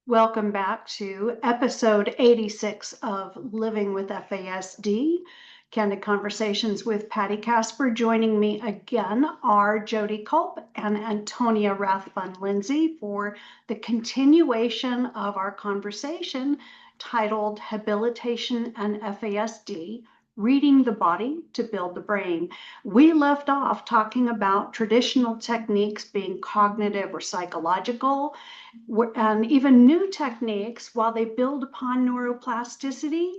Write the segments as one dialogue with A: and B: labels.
A: Welcome back to episode 86 of Living with FASD, Candid Conversations with Patti Kasper. Joining me again are Jodee Kulp and Antonia Rathbun Lindsay for the continuation of our conversation titled Habilitation and FASD, Reading the Body to Build the Brain. We left off talking about traditional techniques being cognitive or psychological, and even new techniques, while they build upon neuroplasticity,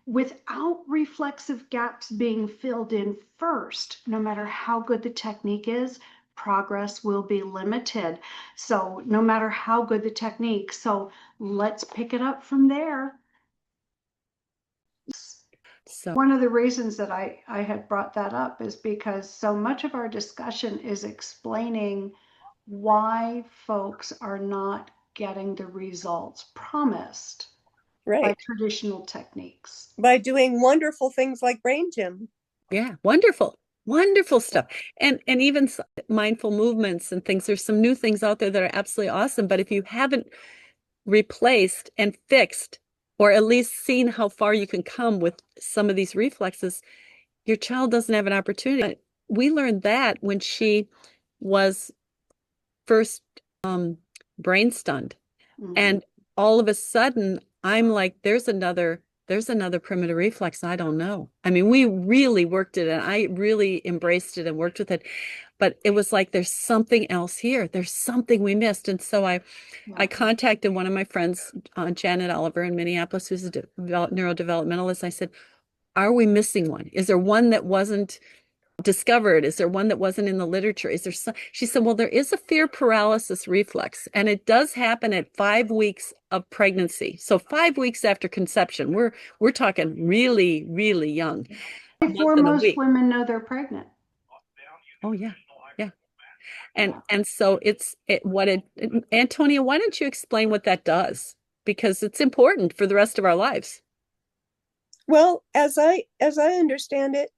A: without reflexive gaps being filled in first, no matter how good the technique is, progress will be limited. So no matter how good the technique, so let's pick it up from there. So one of the reasons that I had brought that up is because so much of our discussion is explaining why folks are not getting the results promised by traditional techniques.
B: By doing wonderful things like brain gym.
C: Yeah, wonderful stuff. And even mindful movements and things. There's some new things out there that are absolutely awesome. But if you haven't replaced and fixed, or at least seen how far you can come with some of these reflexes, your child doesn't have an opportunity. We learned that when she was first brain stunned. Mm-hmm. And all of a sudden, I'm like, there's another primitive reflex. I don't know. I mean, we really worked it, and I really embraced it and worked with it. But it was like, there's something else here. There's something we missed. And so I contacted one of my friends, Janet Oliver in Minneapolis, who's a neurodevelopmentalist. I said, are we missing one? Is there one that wasn't discovered? Is there one that wasn't in the literature? Is there some? She said, well, there is a fear paralysis reflex, and it does happen at 5 weeks of pregnancy. So 5 weeks after conception. We're talking really, really young.
A: Before most women know they're pregnant.
C: Oh yeah. And so Antonia, why don't you explain what that does? Because it's important for the rest of our lives.
B: Well, as I understand it,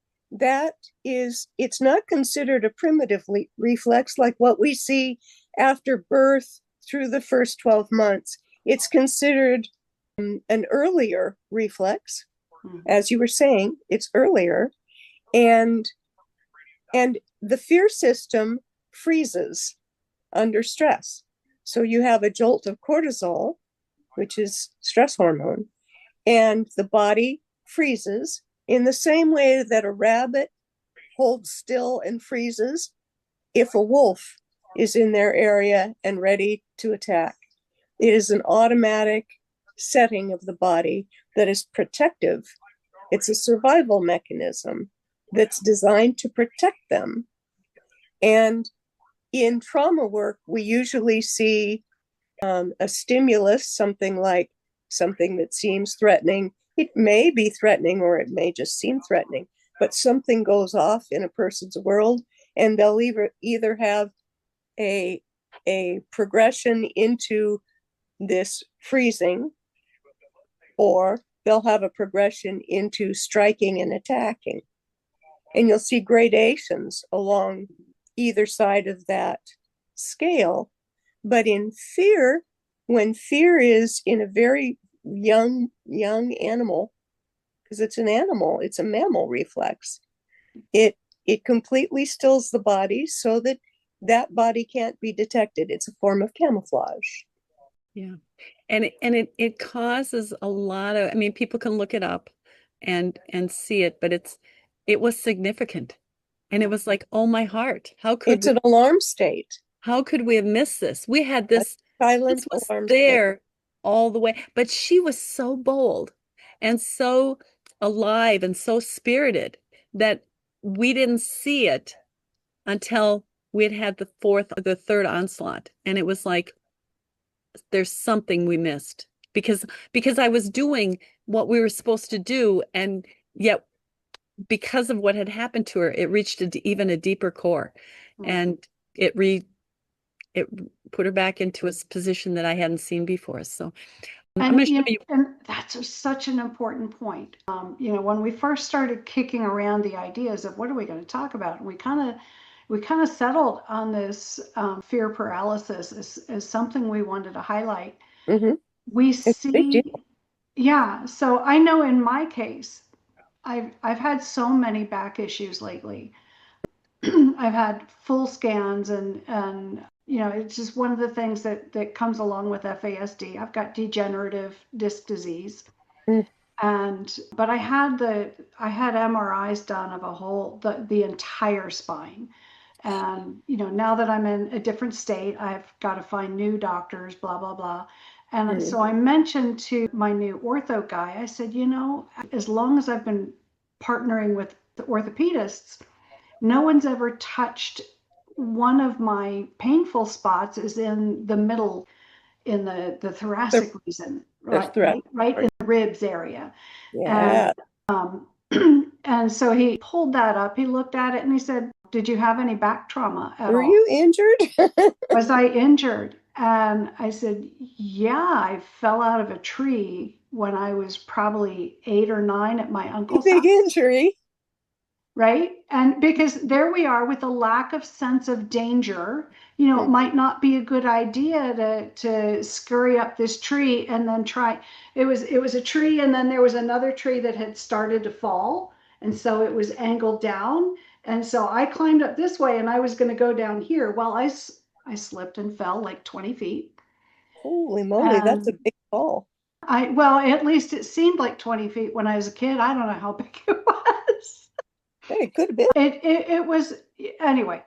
B: it's not considered a primitive reflex like what we see after birth through the first 12 months. It's considered an earlier reflex. As you were saying, it's earlier. And the fear system freezes under stress. So you have a jolt of cortisol, which is stress hormone, and the body freezes in the same way that a rabbit holds still and freezes if a wolf is in their area and ready to attack. It is an automatic setting of the body that is protective. It's a survival mechanism that's designed to protect them. And in trauma work, we usually see a stimulus, something that seems threatening. It may be threatening, or it may just seem threatening, but something goes off in a person's world, and they'll either have a progression into this freezing, or they'll have a progression into striking and attacking. And you'll see gradations along either side of that scale. But in fear, when fear is in a very young animal, because it's an animal, it's a mammal reflex, it completely stills the body so that body can't be detected. It's a form of camouflage.
C: Yeah. And it causes a lot of, I mean, people can look it up and see it, but it was significant. And it was like, oh, my heart, it's
B: an alarm state.
C: How could we have missed this? We had this
B: silent
C: alarm there state all the way, but she was so bold and so alive and so spirited that we didn't see it until we had the third onslaught. And it was like, there's something we missed because I was doing what we were supposed to do. And yet, because of what had happened to her, it reached even a deeper core, and it put her back into a position that I hadn't seen before. So I'm going to show you.
A: And that's such an important point. When we first started kicking around the ideas of what are we going to talk about, we kind of settled on this fear paralysis as something we wanted to highlight.
B: Mm-hmm.
A: we
B: It's a big
A: see,
B: deal.
A: yeah. So I know in my case, I've had so many back issues lately. I've had full scans and you know, it's just one of the things that comes along with FASD. I've got degenerative disc disease.
B: Mm,
A: And but I had MRIs done of a whole the entire spine. And you know, now that I'm in a different state, I've got to find new doctors, blah blah blah. And
B: mm.
A: so I mentioned to my new ortho guy, I said, you know, as long as I've been partnering with the orthopedists, no one's ever touched one of my painful spots is in the middle, in the
B: The,
A: thoracic region,
B: the
A: right,
B: threat.
A: right in the ribs area.
B: Yeah.
A: And and so he pulled that up. He looked at it and he said, "Did you have any back trauma at
B: Were
A: all?
B: you injured?
A: Was I injured?" And I said, "Yeah, I fell out of a tree when I was probably 8 or 9 at my
B: A
A: uncle's
B: big
A: house."
B: injury.
A: Right? And because there we are with a lack of sense of danger, you know, it
B: Mm.
A: might not be a good idea to scurry up this tree and then try. It was a tree and then there was another tree that had started to fall. And so it was angled down. And so I climbed up this way and I was going to go down here. Well, I slipped and fell like 20 feet.
B: Holy moly, that's a
A: And
B: big fall.
A: well, at least it seemed like 20 feet when I was a kid. I don't know how big it was.
B: Hey, it could have been.
A: It was anyway,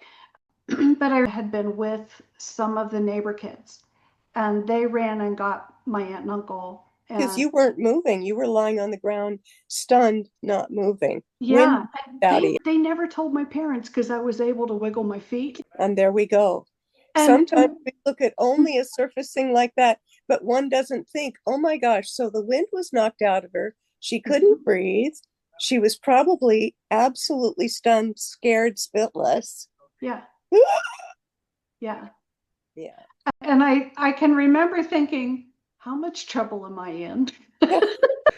A: but I had been with some of the neighbor kids and they ran and got my aunt and uncle.
B: Because
A: And
B: you weren't moving. You were lying on the ground, stunned, not moving.
A: yeah,
B: Wind out of you.
A: they never told my parents because I was able to wiggle my feet.
B: And there we go. Sometimes
A: And
B: we look at only a surface thing like that, but one doesn't think, oh my gosh, so the wind was knocked out of her. She couldn't breathe. She was probably absolutely stunned, scared, spitless.
A: yeah, yeah.
B: Yeah.
A: And I can remember thinking, how much trouble am I in?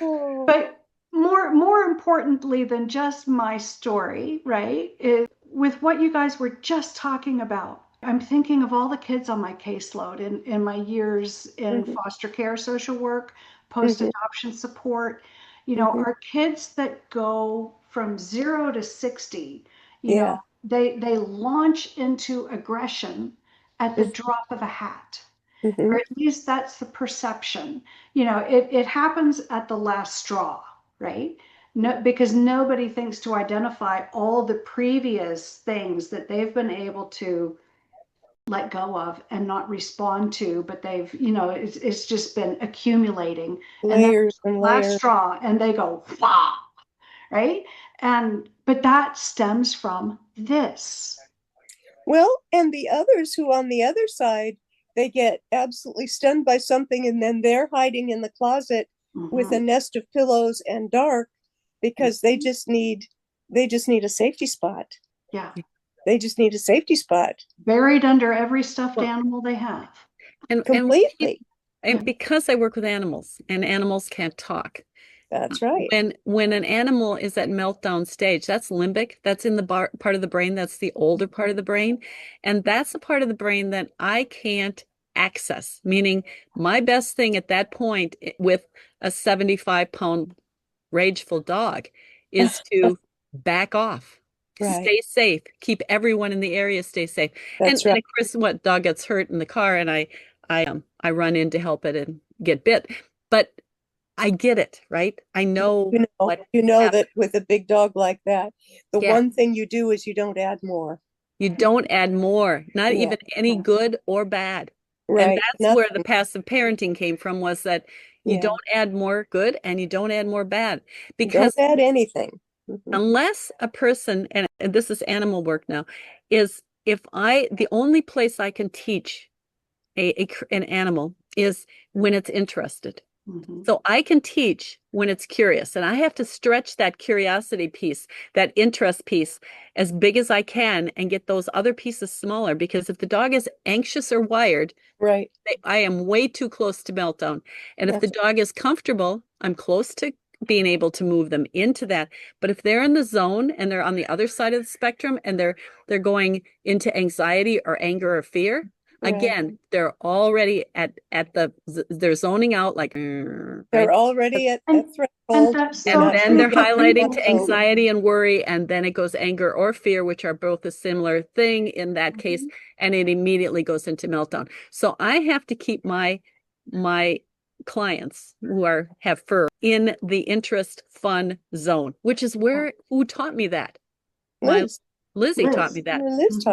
B: Oh.
A: But more importantly than just my story, right, is with what you guys were just talking about. I'm thinking of all the kids on my caseload in my years in
B: Mhm,
A: foster care, social work,
B: mhm,
A: post-adoption support. You know,
B: mhm.
A: our kids that go from 0 to 60, you know,
B: Yeah.
A: they launch into aggression at the
B: Mhm,
A: drop of a hat, or
B: mhm.
A: at least that's the perception. You know, it happens at the last straw, right? No, because nobody thinks to identify all the previous things that they've been able to let go of and not respond to, but they've, you know, it's just been accumulating. And then
B: Layers and
A: last
B: layers.
A: straw, and they go, wow, right? And but that stems from this.
B: Well, and the others who on the other side, they get absolutely stunned by something and then they're hiding in the closet with a
A: Mhm.
B: nest of pillows and dark because they just need a safety spot.
A: Yeah,
B: They just need a safety spot
A: buried under every stuffed
C: Well,
A: animal they have.
C: and
B: completely.
A: Yeah.
C: because I work with animals and animals can't talk.
B: That's right.
C: When an animal is at meltdown stage, that's limbic. That's in the part of the brain. That's the older part of the brain. And that's a part of the brain that I can't access, meaning my best thing at that point with a 75-pound rageful dog is to back off,
B: Right.
C: stay safe, keep everyone in the area stay safe.
B: That's
C: And
B: right.
C: of course, what dog gets hurt in the car and I run in to help it and get bit. But I get it, right? I know what
B: You know
C: happened.
B: that with a big dog like that, the
C: Yeah.
B: one thing you do is you don't add more.
C: You don't add more, not
B: Yeah.
C: even any good or bad. And
B: Right.
C: that's where the
B: Nothing.
C: passive parenting came from, was that you
B: Yeah.
C: don't add more good and you don't add more bad.
B: Don't
C: Because
B: add anything. Mhm.
C: unless a person, and this is animal work now, is the only place I can teach an animal is when it's interested.
A: Mhm.
C: So I can teach when it's curious, and I have to stretch that curiosity piece, that interest piece, as big as I can and get those other pieces smaller. Because if the dog is anxious or wired,
B: Right.
C: I am way too close to meltdown. And if the
B: That's
C: dog is comfortable, I'm close to being able to move them into that. But if they're in the zone and they're on the other side of the spectrum and they're going into anxiety or anger or fear, Again, they're already they're zoning out like,
B: They're
C: right?
B: already at threshold.
C: And then they're highlighting to anxiety and worry, and then it goes anger or fear, which are both a similar thing in that case, and it immediately goes into meltdown. So I have to keep my clients have fur in the interest fun zone, which is who taught me that? Lizzie taught me that.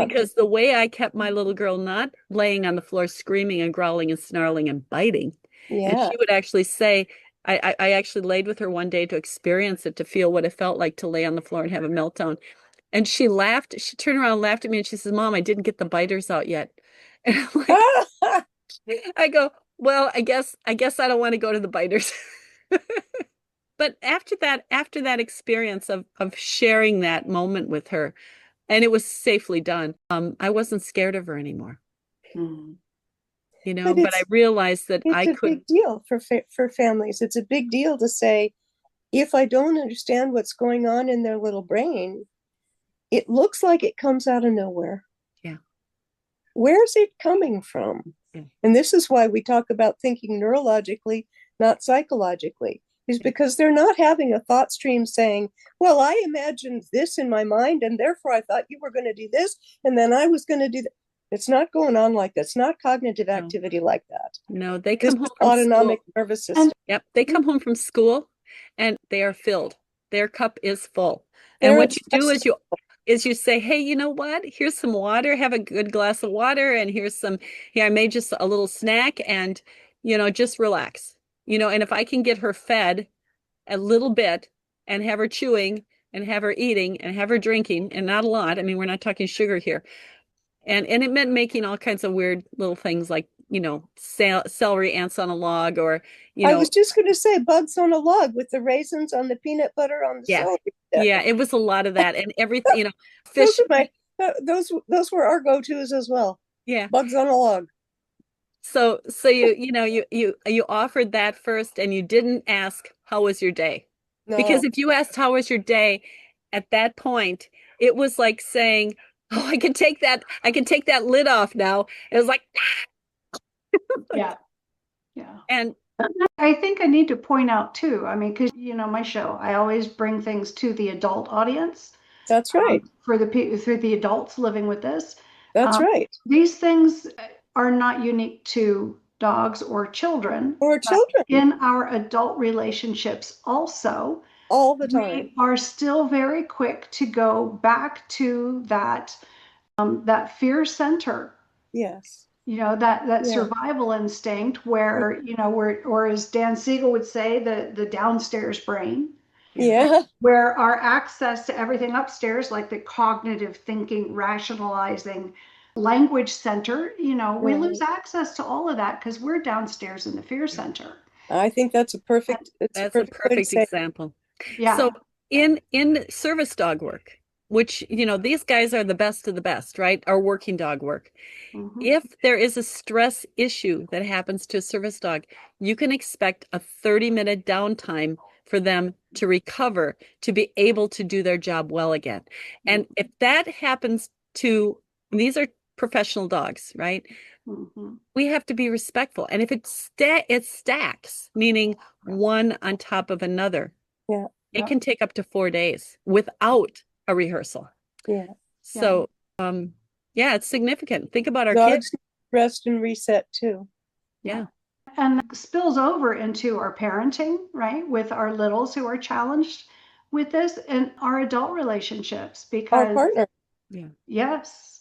C: Because the way I kept my little girl not laying on the floor screaming and growling and snarling and biting, and she would actually say, I actually laid with her one day to experience it, to feel what it felt like to lay on the floor and have a meltdown. And she laughed. She turned around and laughed at me and she says, Mom, I didn't get the biters out yet. And I'm like, I go, well, I guess I don't want to go to the biters. But after that experience of sharing that moment with her, and it was safely done, I wasn't scared of her anymore. You know, but I realized that
B: it's a big deal for families. It's a big deal to say, if I don't understand what's going on in their little brain, it looks like it comes out of nowhere.
C: Yeah.
B: Where's it coming from?
C: Yeah.
B: And this is why we talk about thinking neurologically, not psychologically, is because they're not having a thought stream saying, well, I imagined this in my mind, and therefore I thought you were going to do this, and then I was going to do that. It's not going on like that. It's not cognitive activity like that.
C: No, they come home
B: from autonomic nervous system.
C: Yep, they come home from school and they are filled. Their cup is full. And what you do is you say, hey, you know what? Here's some water. Have a good glass of water. And here's I made just a little snack, and, just relax. And if I can get her fed a little bit and have her chewing and have her eating and have her drinking, and not a lot. I mean, we're not talking sugar here. And it meant making all kinds of weird little things like, celery ants on a log, or,
B: I was just going to say bugs on a log with the raisins on the peanut butter on the celery.
C: Yeah, it was a lot of that, and everything, fish.
B: Those were our go-tos as well.
C: Yeah.
B: Bugs on a log.
C: So you offered that first, and you didn't ask, how was your day?
B: No.
C: Because if you asked, how was your day, at that point, it was like saying, oh, I can take that lid off now. It was like,
A: yeah.
C: And
A: I think I need to point out too, I mean, because, my show, I always bring things to the adult audience.
B: That's right.
A: For the adults living with this.
B: That's right.
A: These things are not unique to dogs or children. In our adult relationships also.
B: All the time.
A: We are still very quick to go back to that fear center.
B: Yes.
A: That survival instinct where, or as Dan Siegel would say, the downstairs brain.
B: Yeah.
A: Where our access to everything upstairs, like the cognitive thinking, rationalizing, language center, we lose access to all of that because we're downstairs in the fear center.
B: I think that's a perfect
C: example.
A: Yeah.
C: So in service dog work, which, these guys are the best of the best, right? Our working dog work. If there is a stress issue that happens to a service dog, you can expect a 30-minute downtime for them to recover, to be able to do their job well again. And if that happens these are professional dogs, right? We have to be respectful. And if it stacks, meaning one on top of another, it can take up to 4 days without a rehearsal.
B: Yeah.
C: So, it's significant. Think about our
B: dogs
C: kids.
B: Rest and reset too.
C: Yeah.
A: And spills over into our parenting, right? With our littles who are challenged with this, and our adult relationships, because
B: our partner.
A: Yeah. Yes.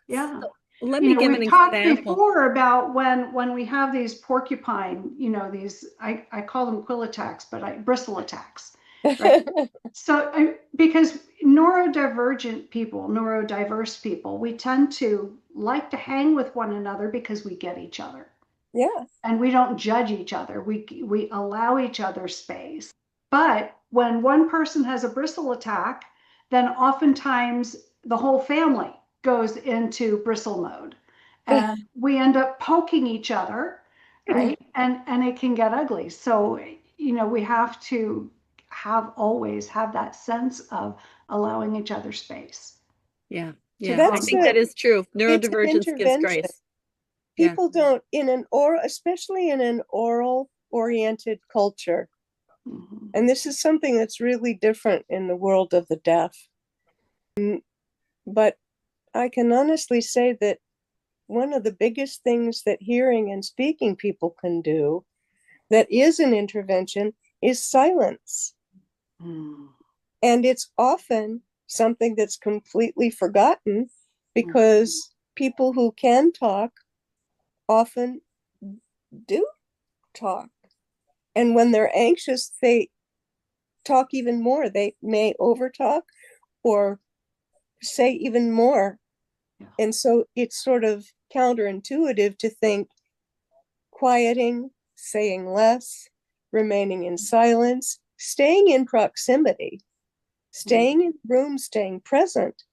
A: Yeah.
C: So, let me give an example.
A: We talked before about when we have these porcupine, these, I call them quill attacks, but bristle attacks. Right? So because neurodiverse people, we tend to like to hang with one another because we get each other.
B: Yeah.
A: And we don't judge each other. We allow each other space. But when one person has a bristle attack, then oftentimes the whole family goes into bristle mode. And we end up poking each other, right? And it can get ugly. So, we have to always have that sense of allowing each other space.
C: Yeah. I think that is true. Neurodivergence gives grace.
B: People don't, especially in an oral oriented culture.
A: Mhm.
B: And this is something that's really different in the world of the deaf. But I can honestly say that one of the biggest things that hearing and speaking people can do that is an intervention is silence.
A: Mm.
B: And it's often something that's completely forgotten because people who can talk often do talk. And when they're anxious, they talk even more. They may overtalk or say even more.
A: Yeah.
B: And so it's sort of counterintuitive to think quieting, saying less, remaining in silence, staying in proximity, staying in the room, staying present,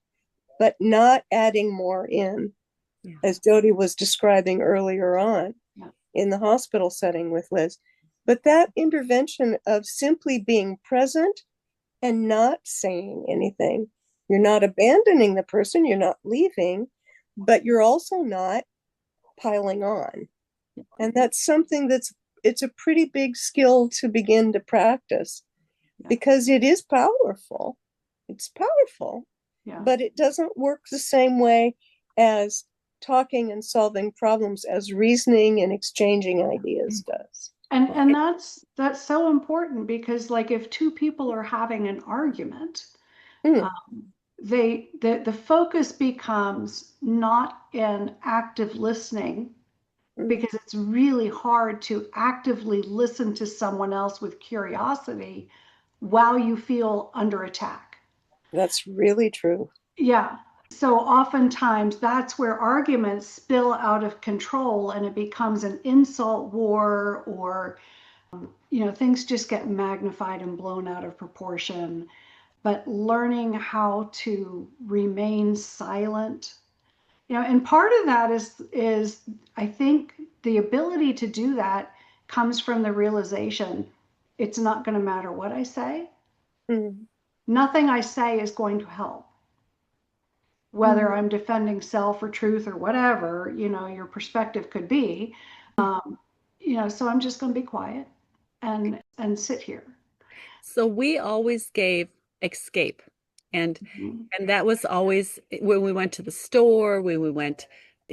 B: but not adding more in, as Jodee was describing earlier on in the hospital setting with Liz. But that intervention of simply being present and not saying anything, you're not abandoning the person, you're not leaving, but you're also not piling on. And that's something it's a pretty big skill to begin to practice because it is powerful. It's powerful, but it doesn't work the same way as talking and solving problems as reasoning and exchanging ideas does.
A: And that's so important because like if two people are having an argument, the focus becomes not in active listening because it's really hard to actively listen to someone else with curiosity while you feel under attack.
B: That's really true.
A: Yeah. So oftentimes that's where arguments spill out of control and it becomes an insult war or, things just get magnified and blown out of proportion. But learning how to remain silent, and part of that is I think the ability to do that comes from the realization it's not going to matter what I say. Nothing I say is going to help. Whether I'm defending self or truth or whatever, your perspective could be. So I'm just going to be quiet and sit here.
C: So we always gave escape. And that was always when we went to the store, when we went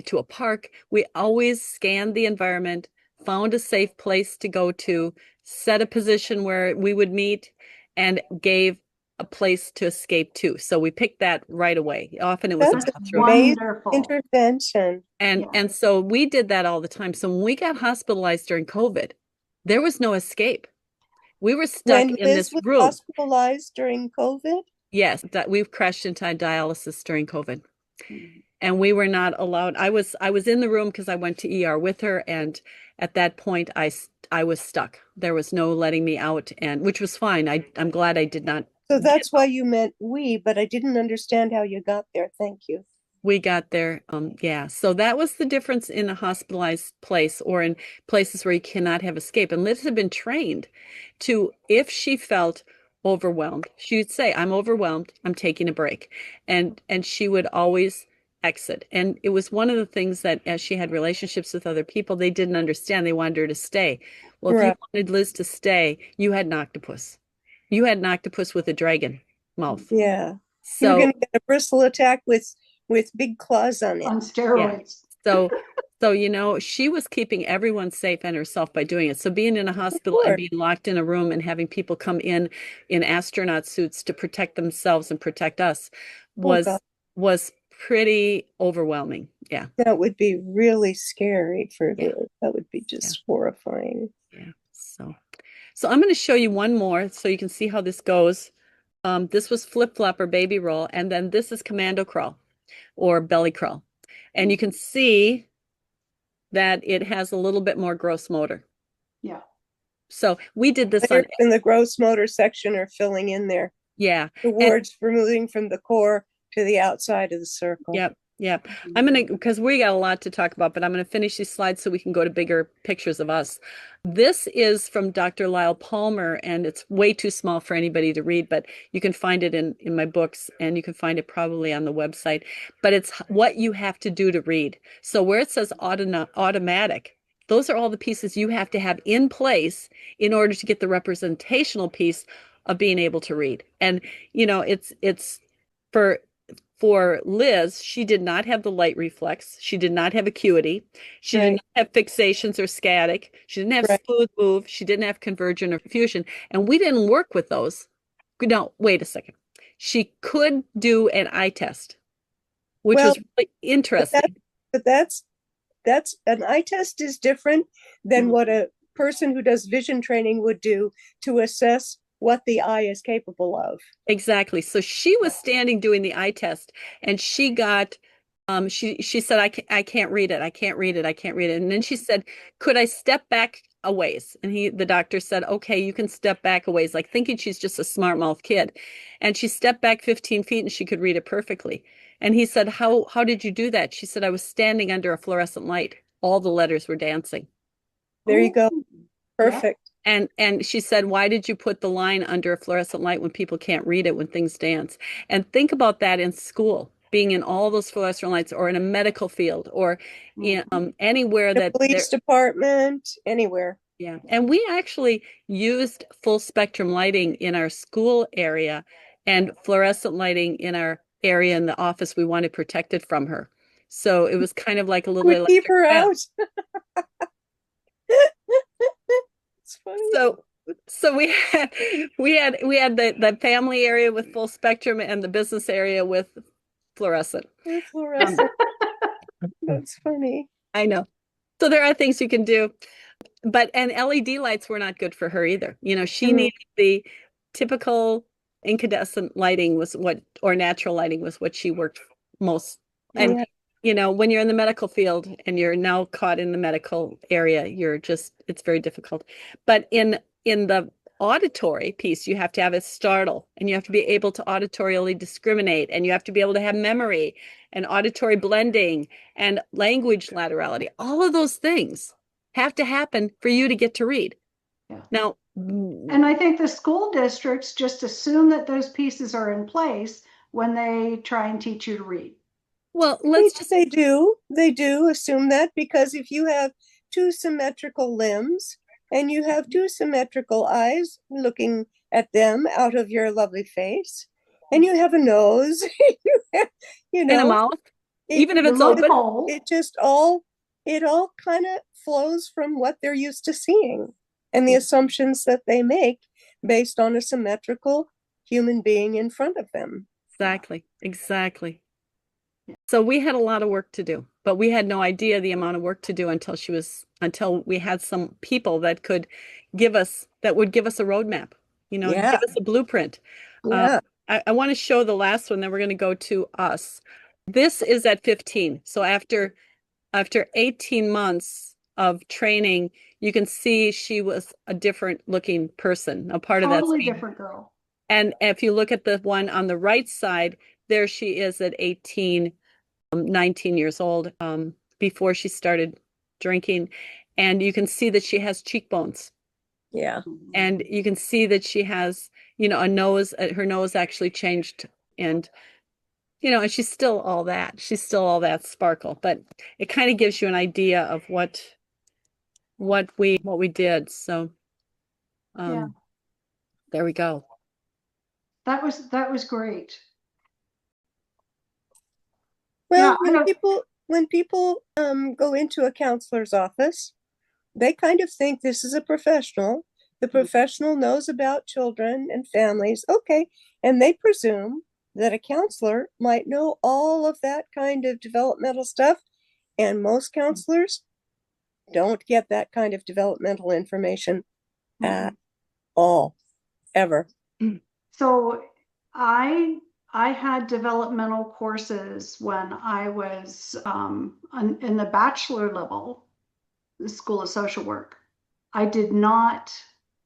C: to a park, we always scanned the environment, found a safe place to go to, set a position where we would meet, and gave a place to escape to. So we picked that right away. Often it was
B: That's
C: a
B: a
C: bathroom.
A: Wonderful
B: intervention.
C: And so we did that all the time. So when we got hospitalized during COVID, there was no escape. We were stuck
B: When
C: in
B: Liz
C: this
B: was
C: room.
B: hospitalized during COVID?
C: Yes, that we've crashed into dialysis during COVID. And we were not allowed. I was in the room because I went to ER with her, and at that point I was stuck. There was no letting me out, and which was fine. I'm glad I did not.
B: So that's why you meant we, but I didn't understand how you got there. Thank you.
C: We got there. Yeah. So that was the difference in a hospitalized place or in places where you cannot have escape. And Liz had been trained to, if she felt overwhelmed, she would say, I'm overwhelmed, I'm taking a break. And she would always exit. And it was one of the things that as she had relationships with other people, they didn't understand. They wanted her to stay. Well, if you wanted Liz to stay, you had an octopus. You had an octopus with a dragon mouth.
B: Yeah.
C: So
B: you're going to get a bristle attack with big claws on it.
A: On steroids.
C: Yeah. So, she was keeping everyone safe and herself by doing it. So being in a hospital and being locked in a room and having people come in astronaut suits to protect themselves and protect us was pretty overwhelming. Yeah.
B: That would be really scary for Liz. That would be just horrifying.
C: Yeah. So I'm going to show you one more so you can see how this goes. This was flip flop or baby roll, and then this is commando crawl or belly crawl. And you can see that it has a little bit more gross motor.
A: Yeah.
C: So we did this
B: in the gross motor section are filling in there.
C: Yeah.
B: The words for moving from the core to the outside of the circle.
C: Yep. Yeah. I'm going to, because we got a lot to talk about, but I'm going to finish these slides so we can go to bigger pictures of us. This is from Dr. Lyle Palmer, and it's way too small for anybody to read, but you can find it in my books, and you can find it probably on the website. But it's what you have to do to read. So where it says automatic, those are all the pieces you have to have in place in order to get the representational piece of being able to read. And, it's for Liz, she did not have the light reflex. She did not have acuity. She did
B: Right,
C: not have fixations or static. She didn't have
B: right.
C: smooth move. She didn't have convergent or fusion. And we didn't work with those. No, wait a second. She could do an eye test, which
B: Well,
C: was really
B: but that,
C: interesting.
B: but that's an eye test is different than
A: Mhm.
B: what a person who does vision training would do to assess what the eye is capable of.
C: Exactly. So she was standing doing the eye test, and she got she said, I can't read it. I can't read it. I can't read it. And then she said, could I step back a ways? And the doctor said, okay, you can step back a ways, like thinking she's just a smart mouth kid. And she stepped back 15 feet and she could read it perfectly. And he said, how did you do that? She said, I was standing under a fluorescent light. All the letters were dancing.
B: There you go.
A: Ooh, yeah.
B: Perfect.
C: And she said, why did you put the line under a fluorescent light when people can't read it when things dance? And think about that in school, being in all those fluorescent lights, or in a medical field, or anywhere
B: The
C: that
B: police
C: there.
B: department, anywhere.
C: Yeah. And we actually used full spectrum lighting in our school area and fluorescent lighting in our area in the office we wanted protected from her. So it was kind of like a little
B: Would keep
C: electric
B: her
C: fence.
B: out. It's funny.
C: So we had the family area with full spectrum and the business area with fluorescent.
B: With
C: Um,
B: fluorescent. That's funny.
C: I know. So there are things you can do, and LED lights were not good for her either. She
B: Mhm.
C: needed the typical incandescent lighting or natural lighting was what she worked most. And
B: Yeah.
C: when you're in the medical field and you're now caught in the medical area, it's very difficult. But in the auditory piece, you have to have a startle, and you have to be able to auditorially discriminate, and you have to be able to have memory and auditory blending and language laterality. All of those things have to happen for you to get to read.
A: Yeah.
C: Now,
A: And I think the school districts just assume that those pieces are in place when they try and teach you to read.
C: well, let's just
B: They do assume that, because if you have two symmetrical limbs and you have two symmetrical eyes looking at them out of your lovely face, and you have a nose, you
C: in a
B: know,
C: mouth,
B: it
C: even if
A: The
C: it's
A: mouth
C: open.
A: hole.
B: it all kind of flows from what they're used to seeing and the assumptions that they make based on a symmetrical human being in front of them.
C: Exactly. So we had a lot of work to do, but we had no idea the amount of work to do until we had some people that would give us a roadmap,
B: Yeah,
C: give us a blueprint. Um,
B: yeah.
C: I want to show the last one, then we're going to go to us. This is at 15. So after 18 months of training, you can see she was a different looking person. A part of that.
A: Totally different girl.
C: And if you look at the one on the right side, there she is at 18, 19 years old, before she started drinking. And you can see that she has cheekbones.
B: Yeah.
C: And you can see that she has, a nose, her nose actually changed. And, and she's still all that. She's still all that sparkle. But it kind of gives you an idea of what we did. So
A: Yeah,
C: there we go.
A: that was great.
B: Well,
A: Yeah,
B: when people go into a counselor's office, they kind of think this is a professional. The professional knows about children and families. Okay. And they presume that a counselor might know all of that kind of developmental stuff. And most counselors don't get that kind of developmental information at all, ever.
A: So I had developmental courses when I was in the bachelor level, the School of Social Work. I did not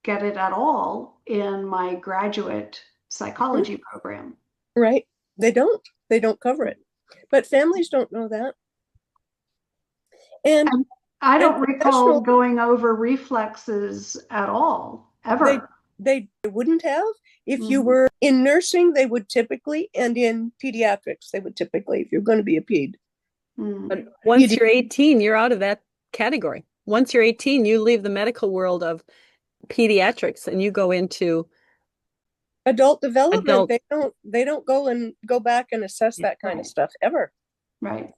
A: get it at all in my graduate psychology program.
B: Right. They don't cover it. But families don't know that. And
A: I don't recall
B: professional,
A: going over reflexes at all, ever.
B: they wouldn't have. If you
A: Mhm.
B: were in nursing, they would typically, and in pediatrics, they would typically, if you're going to be a ped.
A: Mm.
C: But once you're 18, you're out of that category. Once you're 18, you leave the medical world of pediatrics and you go into
B: Adult development,
C: adult.
B: they don't go back and assess that kind of
A: Right.
B: stuff ever.
A: Right.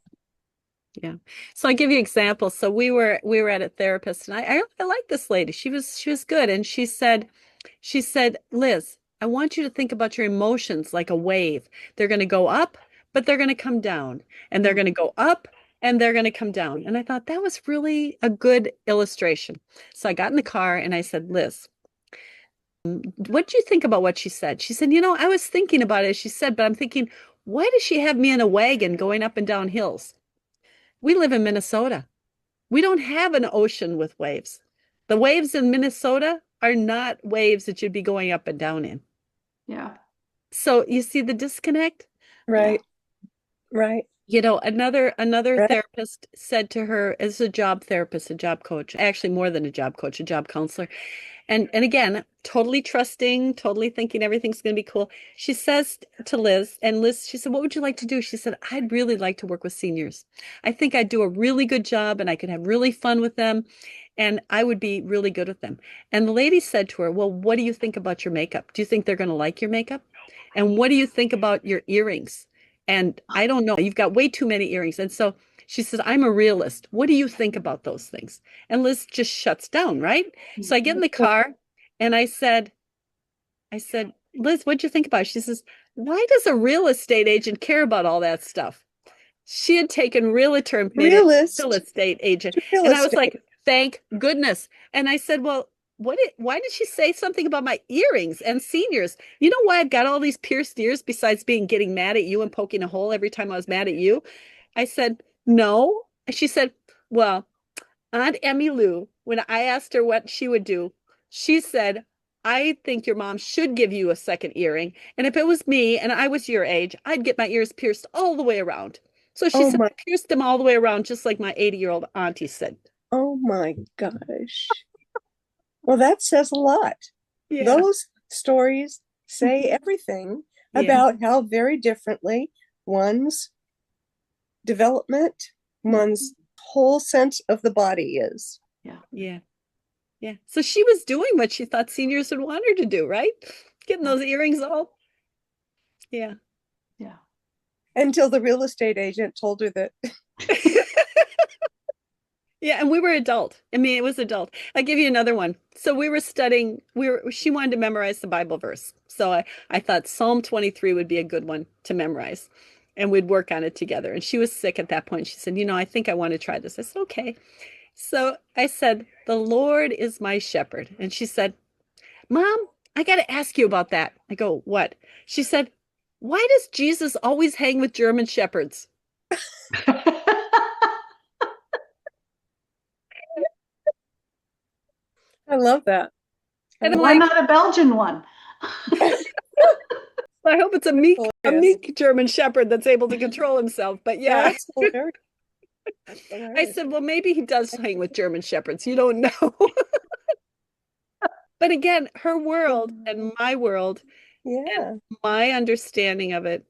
C: Yeah. So I give you examples. So we were at a therapist and I like this lady. She was good. And she said, Liz, I want you to think about your emotions like a wave. They're going to go up, but they're going to come down. And they're going to go up and they're going to come down. And I thought that was really a good illustration. So I got in the car and I said, Liz, what do you think about what she said? She said, I was thinking about it, she said, but I'm thinking, why does she have me in a wagon going up and down hills? We live in Minnesota. We don't have an ocean with waves. The waves in Minnesota are not waves that you'd be going up and down in.
A: Yeah.
C: So you see the disconnect?
B: Right. Right.
C: Another
B: Right.
C: therapist said to her, as a job therapist, a job coach, actually more than a job coach, a job counselor. And again, totally trusting, totally thinking everything's going to be cool. She says to Liz, and Liz, she said, what would you like to do? She said, I'd really like to work with seniors. I think I'd do a really good job and I could have really fun with them and I would be really good with them. And the lady said to her, well, what do you think about your makeup? Do you think they're going to like your makeup? And what do you think about your earrings? And I don't know, you've got way too many earrings. And so she says, I'm a realist. What do you think about those things? And Liz just shuts down, right? So I get in the car and I said, Liz, what'd you think about it? She says, why does a real estate agent care about all that stuff? She had taken realtor and made it real estate agent.
B: Real
C: And I was
B: estate.
C: like, thank goodness. And I said, well, why did she say something about my earrings and seniors? You know why I've got all these pierced ears besides getting mad at you and poking a hole every time I was mad at you? I said, no. She said, well, Aunt Emmy Lou, when I asked her what she would do, she said, I think your mom should give you a second earring. And if it was me and I was your age, I'd get my ears pierced all the way around. So she said, I pierced them all the way around, just like my 80-year-old auntie said.
B: Oh my gosh. Well, that says a lot.
C: Yeah.
B: Those stories say everything about how very differently one's development, one's whole sense of the body is.
C: Yeah. So she was doing what she thought seniors would want her to do, right? Getting those earrings all. Yeah.
B: Until the real estate agent told her that.
C: Yeah, and we were adult. I mean, it was adult. I'll give you another one. So we were studying, she wanted to memorize the Bible verse. So I thought Psalm 23 would be a good one to memorize. And we'd work on it together. And she was sick at that point. She said, I think I want to try this. I said, okay. So I said, the Lord is my shepherd. And she said, Mom, I got to ask you about that. I go, what? She said, why does Jesus always hang with German shepherds?
B: I love that.
A: And why not a Belgian one?
C: I hope it's a meek German shepherd that's able to control himself. But yeah.
B: That's hilarious.
C: I said, well, maybe he does hang with German shepherds. You don't know. But again, her world and my world, and my understanding of it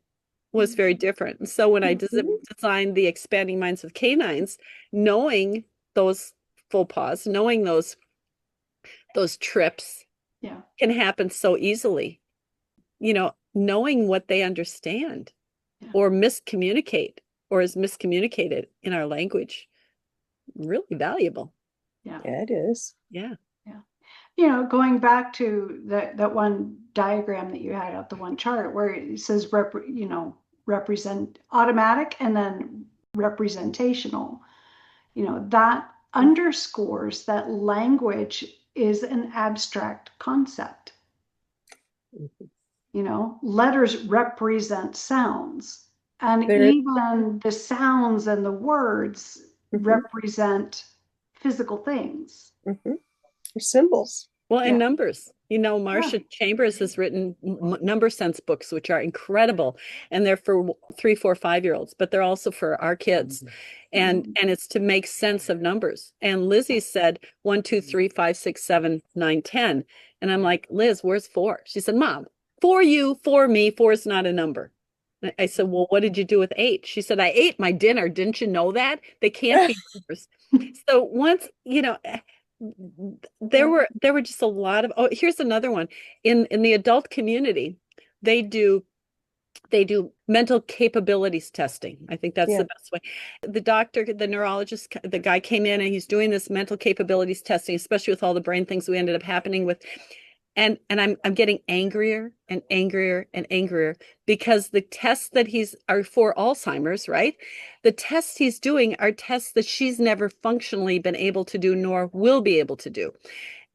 C: was very different. And so when I designed the Expanding Minds of Canines, knowing those faux pas, knowing those trips can happen so easily, knowing what they understand or miscommunicate or is miscommunicated in our language, really valuable.
B: Yeah, it is.
C: Yeah.
A: Going back to that one diagram that you had out, the one chart where it says represent automatic and then representational, that underscores that language is an abstract concept. Letters represent sounds, and even the sounds and the words represent physical things.
B: Symbols.
C: Well, and
A: Yeah.
C: numbers. Marcia Chambers has written number sense books, which are incredible, and they're for 3, 4, 5-year-olds, but they're also for our kids, and it's to make sense of numbers. And Lizzie said 1, 2, 3, 5, 6, 7, 9, 10, and I'm like, Liz, where's 4? She said, Mom, for you, for me, 4 is not a number. I said, well, what did you do with 8? She said, I ate my dinner. Didn't you know that? They can't be numbers. So once, there were just a lot of, here's another one. In the adult community, they do mental capabilities testing. I think that's the best way. The doctor, the neurologist, the guy came in and he's doing this mental capabilities testing, especially with all the brain things we ended up happening with. And I'm getting angrier and angrier and angrier because the tests that are for Alzheimer's, right? The tests he's doing are tests that she's never functionally been able to do, nor will be able to do.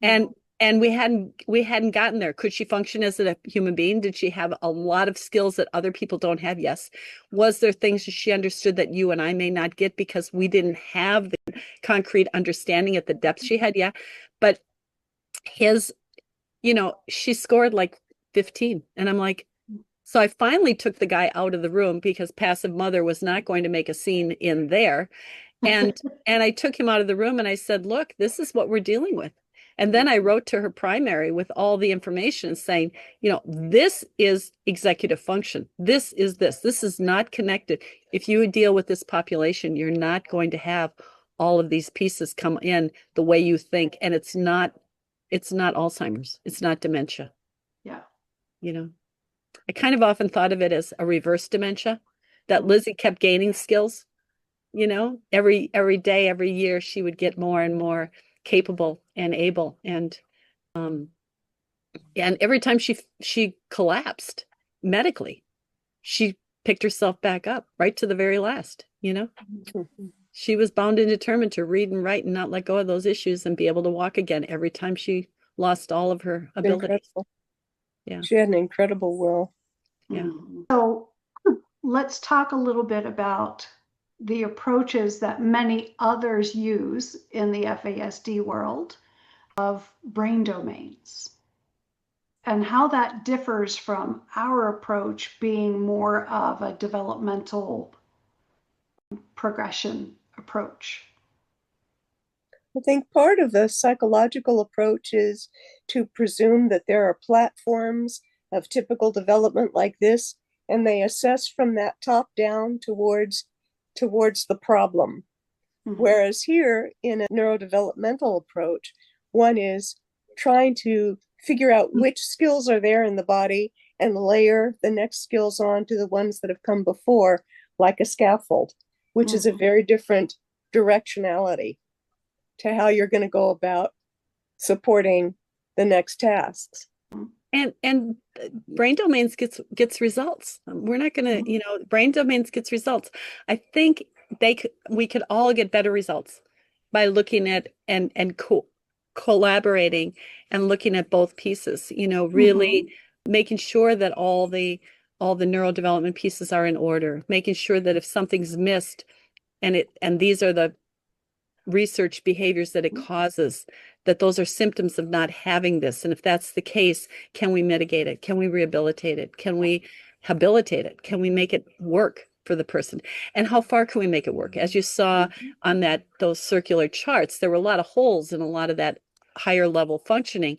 C: And we hadn't gotten there. Could she function as a human being? Did she have a lot of skills that other people don't have? Yes. Was there things that she understood that you and I may not get because we didn't have the concrete understanding at the depth she had? Yeah. But she scored like 15. And I'm like, so I finally took the guy out of the room because passive mother was not going to make a scene in there. And I took him out of the room and I said, look, this is what we're dealing with. And then I wrote to her primary with all the information saying, this is executive function. This is not connected. If you deal with this population, you're not going to have all of these pieces come in the way you think. And it's not Alzheimer's. It's not dementia.
A: Yeah.
C: I kind of often thought of it as a reverse dementia, that Lizzie kept gaining skills. Every day, every year, she would get more and more capable and able. And every time she collapsed medically, she picked herself back up right to the very last, She was bound and determined to read and write and not let go of those issues and be able to walk again every time she lost all of her abilities.
B: Incredible.
C: Yeah.
B: She had an incredible will.
C: Yeah.
A: So let's talk a little bit about the approaches that many others use in the FASD world of brain domains and how that differs from our approach being more of a developmental progression approach.
B: I think part of the psychological approach is to presume that there are platforms of typical development like this, and they assess from that top down towards the problem. Whereas here in a neurodevelopmental approach, one is trying to figure out which skills are there in the body and layer the next skills on to the ones that have come before, like a scaffold, which is a very different directionality to how you're going to go about supporting the next tasks.
C: And brain domains gets results. We're not going to, brain domains gets results. I think we could all get better results by looking at and collaborating and looking at both pieces, really making sure that all the neurodevelopment pieces are in order, making sure that if something's missed and these are the research behaviors that it causes, that those are symptoms of not having this. And if that's the case, can we mitigate it? Can we rehabilitate it? Can we habilitate it? Can we make it work for the person? And how far can we make it work? As you saw on those circular charts, there were a lot of holes in a lot of that higher level functioning.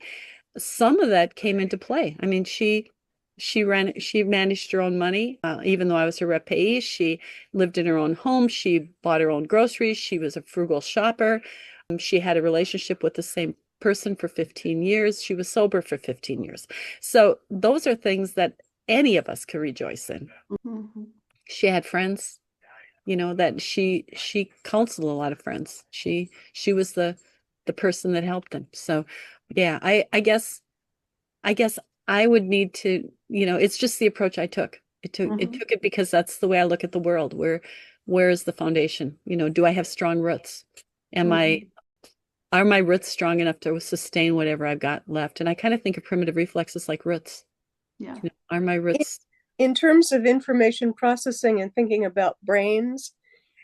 C: Some of that came into play. I mean, she managed her own money, even though I was her rep payee. She lived in her own home. She bought her own groceries. She was a frugal shopper. She had a relationship with the same person for 15 years. She was sober for 15 years. So those are things that any of us can rejoice in. She had friends, that she counseled a lot of friends. She was the person that helped them. So yeah, I guess I would need to, it's just the approach I took. It took it because that's the way I look at the world. Where is the foundation? Do I have strong roots? Are my roots strong enough to sustain whatever I've got left? And I kind of think of primitive reflexes like roots.
A: Yeah.
C: Are my roots?
B: In terms of information processing and thinking about brains,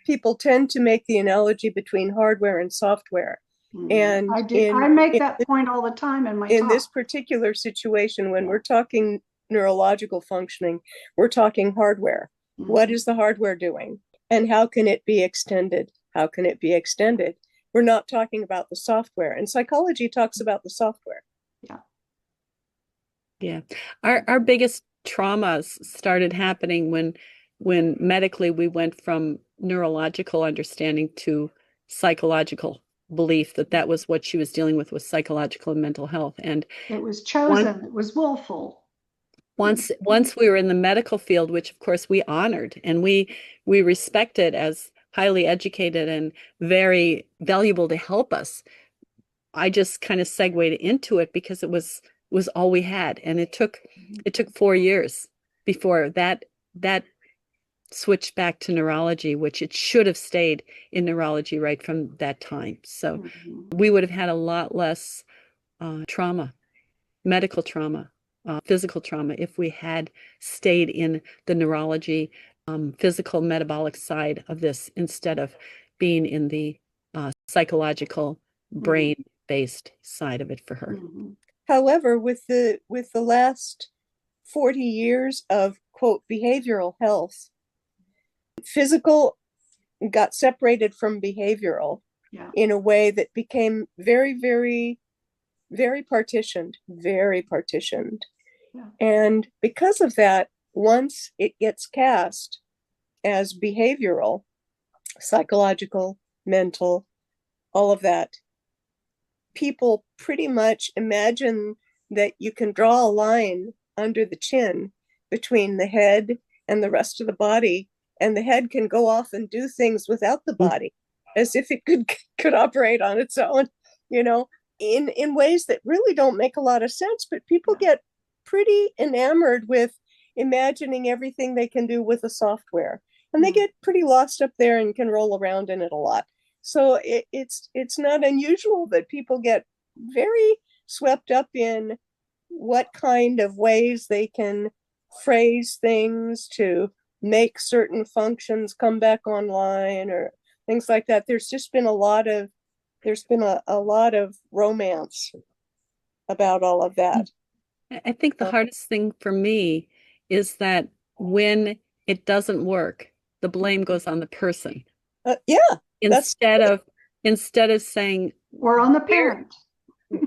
B: people tend to make the analogy between hardware and software. And
A: I do. I make that point all the time in my
B: in
A: talk.
B: this particular situation, when we're talking neurological functioning, we're talking hardware. What is the hardware doing? And how can it be extended? How can it be extended? We're not talking about the software. And psychology talks about the software.
A: Yeah.
C: Yeah. Our biggest traumas started happening when medically we went from neurological understanding to psychological belief that was what she was dealing with psychological and mental health. And
A: it was chosen. It was willful.
C: once we were in the medical field, which of course we honored and we respected as highly educated and very valuable to help us, I just kind of segued into it because it was all we had. And it took 4 years before that switched back to neurology, which it should have stayed in neurology right from that time. So we would have had a lot less trauma, medical trauma, physical trauma, if we had stayed in the neurology, physical metabolic side of this instead of being in the psychological brain-based side of it for her.
B: However, with the last 40 years of, quote, behavioral health, physical got separated from behavioral in a way that became very, very, very partitioned, And because of that, once it gets cast as behavioral, psychological, mental, all of that, people pretty much imagine that you can draw a line under the chin between the head and the rest of the body, and the head can go off and do things without the body, as if it could operate on its own, in ways that really don't make a lot of sense. But people get pretty enamored with imagining everything they can do with the software, and they get pretty lost up there and can roll around in it a lot. So it's not unusual that people get very swept up in what kind of ways they can phrase things to make certain functions come back online or things like that. There's been a lot of romance about all of that.
C: I think the hardest thing for me is that when it doesn't work, the blame goes on the person. Instead of saying,
A: or on the parent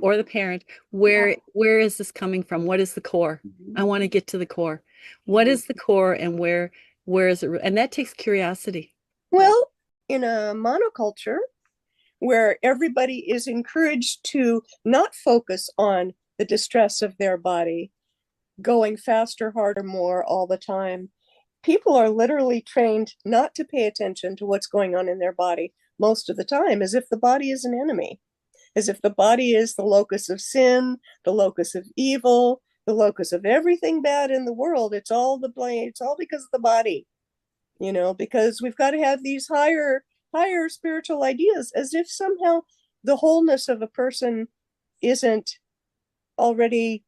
C: or the parent, where is this coming from? What is the core? I want to get to the core. What is the core, and where is it? And that takes curiosity.
B: Well, in a monoculture where everybody is encouraged to not focus on the distress of their body, going faster, harder, more all the time, people are literally trained not to pay attention to what's going on in their body most of the time, as if the body is an enemy, as if the body is the locus of sin, the locus of evil, the locus of everything bad in the world. It's all the blame. It's all because of the body, because we've got to have these higher spiritual ideas, as if somehow the wholeness of a person isn't already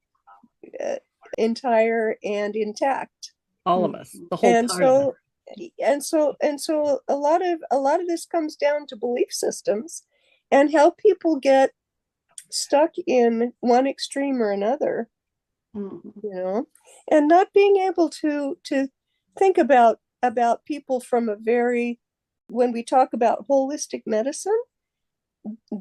B: entire and intact.
C: All of us, the whole part of it.
B: And so a lot of this comes down to belief systems and how people get stuck in one extreme or another, and not being able to think about people from when we talk about holistic medicine,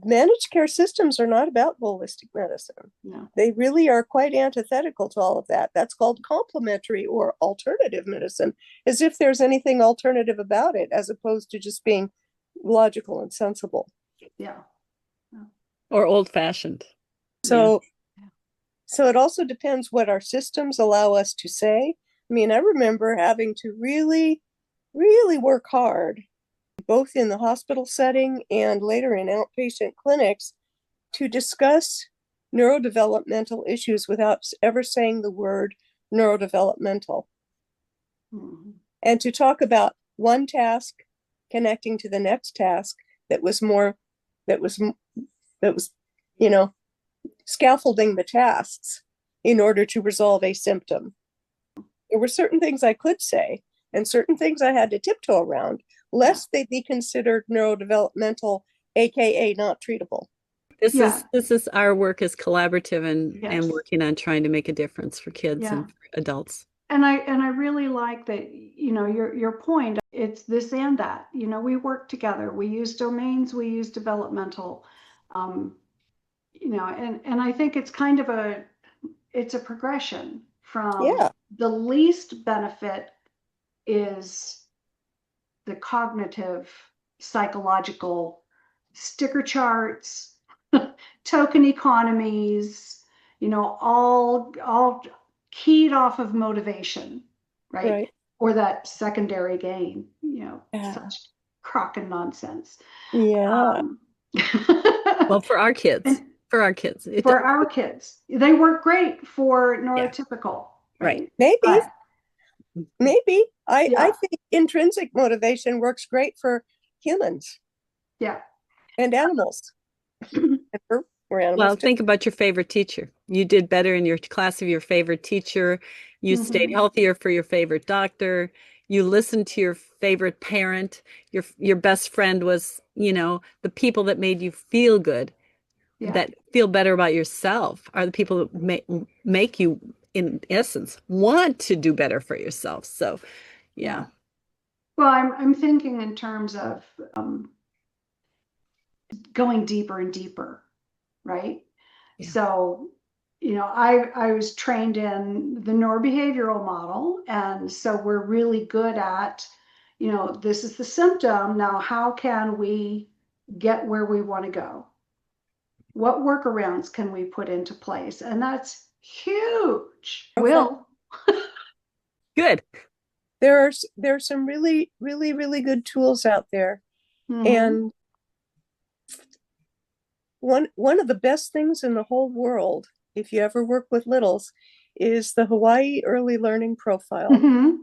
B: managed care systems are not about holistic medicine.
A: No.
B: They really are quite antithetical to all of that. That's called complementary or alternative medicine, as if there's anything alternative about it, as opposed to just being logical and sensible.
A: Yeah.
C: Or old-fashioned.
B: So it also depends what our systems allow us to say. I mean, I remember having to really, really work hard, both in the hospital setting and later in outpatient clinics, to discuss neurodevelopmental issues without ever saying the word neurodevelopmental. And to talk about one task connecting to the next task that was scaffolding the tasks in order to resolve a symptom. There were certain things I could say and certain things I had to tiptoe around, lest they be considered neurodevelopmental, aka not treatable.
C: This is our work as collaborative and
A: Yes.
C: working on trying to make a difference for kids
A: Yeah.
C: and for adults.
A: And I really like that, your point, it's this and that, we work together. We use domains, we use developmental, and I think it's kind of it's a progression from
B: Yeah.
A: the least benefit is the cognitive, psychological sticker charts, token economies, all keyed off of motivation, right?
B: Right.
A: Or that secondary gain,
B: Yeah.
A: such crock and nonsense.
B: Yeah.
C: Well, for our kids,
A: And
C: for our kids,
A: for our kids, they work great for
C: Yeah.
A: neurotypical,
C: Right.
A: right?
B: Maybe.
A: But,
B: Maybe. I
A: yeah,
B: think intrinsic motivation works great for humans
A: yeah.
B: and animals. We're animals
C: Well,
B: too.
C: think about your favorite teacher. You did better in your class of your favorite teacher. You stayed
A: Mhm.
C: healthier for your favorite doctor. You listened to your favorite parent. Your best friend was, the people that made you feel good,
A: Yeah.
C: that feel better about yourself are the people that make you, in essence, want to do better for yourself. So, yeah.
A: Well, I'm thinking in terms of going deeper and deeper, right?
C: Yeah.
A: So, I was trained in the neurobehavioral model, and so we're really good at, this is the symptom. Now, how can we get where we want to go? What workarounds can we put into place? And that's huge. Will.
C: Good.
B: There's some really, really, really good tools out there.
A: Mhm.
B: And one of the best things in the whole world, if you ever work with littles, is the Hawaii Early Learning Profile.
A: Mhm.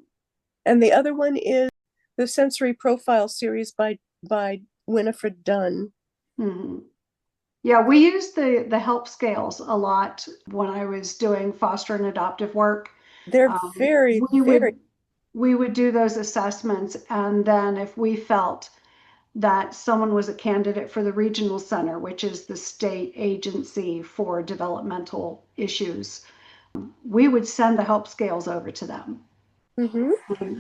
B: And the other one is the Sensory Profile series by Winifred Dunn.
A: Mhm. Yeah, we used the help scales a lot when I was doing foster and adoptive work.
B: They're very,
A: We
B: very
A: would do those assessments, and then if we felt that someone was a candidate for the regional center, which is the state agency for developmental issues, we would send the help scales over to them.
B: Mhm.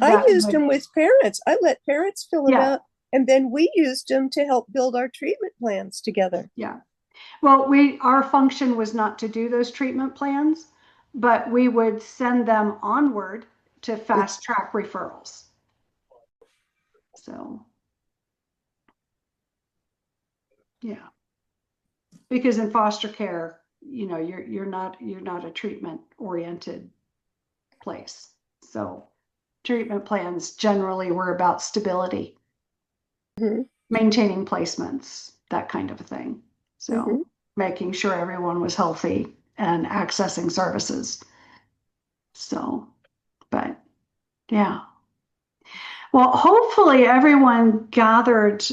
B: I
A: That
B: used
A: would,
B: them with parents. I let parents fill it
A: yeah,
B: out, and then we used them to help build our treatment plans together.
A: yeah. Well, our function was not to do those treatment plans, but we would send them onward to fast track referrals. So, yeah, because in foster care, you're not a treatment oriented place. So, treatment plans generally were about stability,
B: Mhm.
A: maintaining placements, that kind of a thing. So,
B: Mhm.
A: making sure everyone was healthy and accessing services. So, but yeah. Well, hopefully everyone gathered,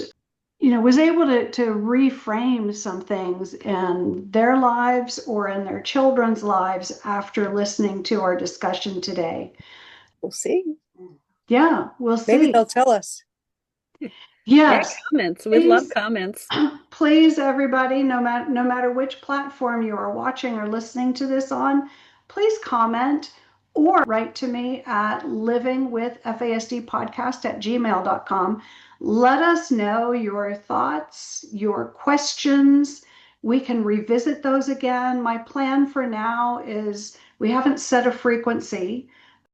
A: was able to reframe some things in their lives or in their children's lives after listening to our discussion today.
B: We'll see.
A: Yeah, we'll
B: Maybe
A: see.
B: they'll tell us.
C: Yeah,
A: Yes.
C: comments. We'd love comments.
A: Please, everybody, no matter which platform you are watching or listening to this on, please comment or write to me at livingwithfasdpodcast@gmail.com. Let us know your thoughts, your questions. We can revisit those again. My plan for now is we haven't set a frequency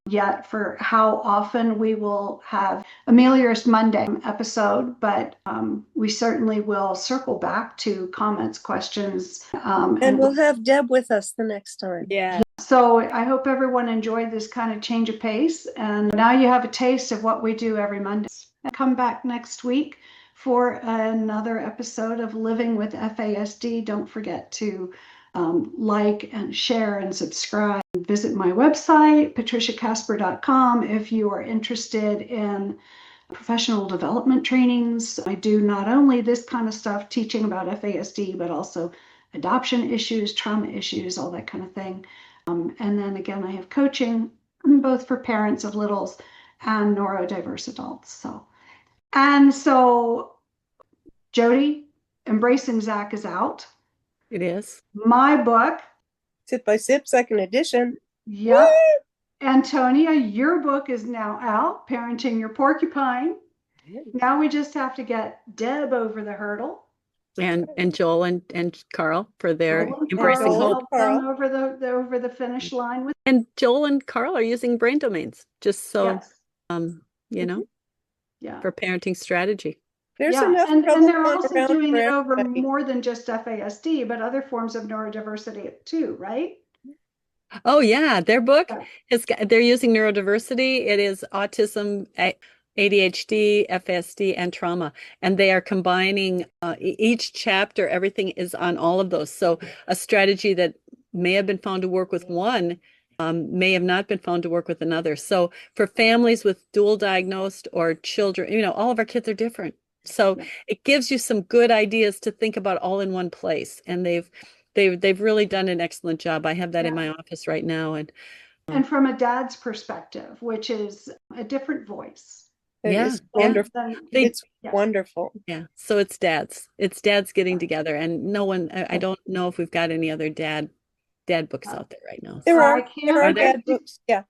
A: yet for how often we will have Amelia's Monday episode, but we certainly will circle back to comments, questions.
B: And we'll have Deb with us the next time.
C: Yeah.
A: So I hope everyone enjoyed this kind of change of pace. And now you have a taste of what we do every Monday. Come back next week for another episode of Living with FASD. Don't forget to like and share and subscribe. Visit my website, patriciakasper.com, if you are interested in professional development trainings. I do not only this kind of stuff, teaching about FASD, but also adoption issues, trauma issues, all that kind of thing. And then again, I have coaching both for parents of littles and neurodiverse adults. So Jodee, Embracing Zach is out.
C: It is.
A: My book,
B: Sip by Sip, second edition.
A: yep. Antonia, your book is now out, Parenting Your Porcupine. Now we just have to get Deb over the hurdle.
C: And Joel and Carl for their
A: Joel and
C: embracing
A: Carl
C: hope.
A: help them over the finish line with.
C: And Joel and Carl are using brain domains just so
A: Yes.
C: you know,
A: Yeah.
C: for parenting strategy.
B: There's
A: Yeah,
B: enough
A: and
B: trouble
A: they're
B: going
A: also
B: around
A: doing
B: for
A: it over
B: everybody.
A: more than just FASD, but other forms of neurodiversity too, right?
C: Oh yeah, their book
A: Yeah.
C: they're using neurodiversity. It is autism, ADHD, FASD, and trauma, and they are combining each chapter. Everything is on all of those. So a strategy that may have been found to work with one may have not been found to work with another. So for families with dual diagnosed or children, you know, all of our kids are different. So it gives you some good ideas to think about all in one place, and they've really done an excellent job. I have that in my office right now,
A: and from a dad's perspective, which is a different voice.
B: It's wonderful. It's wonderful.
C: Yeah. So it's dads getting together, and no one. I don't know if we've got any other dad books out there right now.
B: There are dad books. Yeah,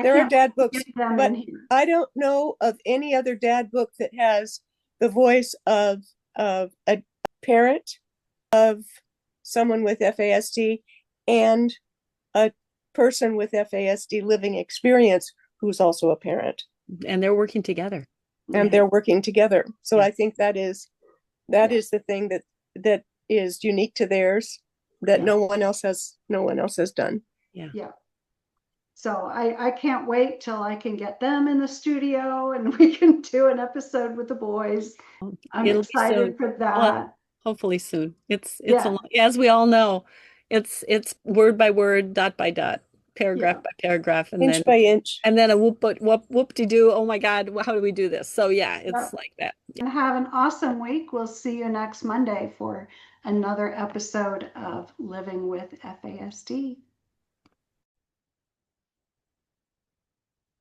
B: there are dad books, but I don't know of any other dad book that has the voice of a parent, of someone with FASD, and a person with FASD living experience who's also a parent.
C: And they're working together.
B: And they're working together. So I think that is the thing that is unique to theirs, that no one else has done.
A: Yeah. So I can't wait till I can get them in the studio and we can do an episode with the boys. I'm excited for that.
C: Well, hopefully soon. It's as we all know, it's word by word, dot by dot, paragraph by paragraph, and
B: inch by inch,
C: and then a whoop-de-doo. Oh my God, how do we do this? So yeah, it's like that.
A: And have an awesome week. We'll see you next Monday for another episode of Living with FASD.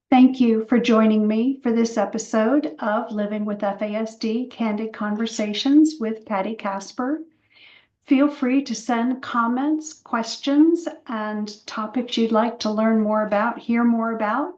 A: Thank you for joining me for this episode of Living with FASD, Candid Conversations with Patti Kasper. Feel free to send comments, questions, and topics you'd like to learn more about, hear more about,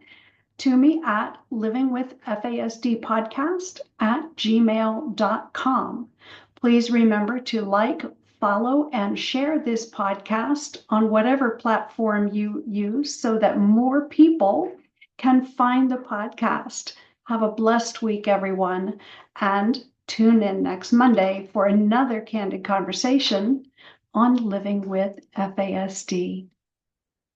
A: to me at livingwithfasdpodcast@gmail.com. Please remember to like, follow, and share this podcast on whatever platform you use so that more people can find the podcast. Have a blessed week, everyone, and tune in next Monday for another candid conversation on Living with FASD.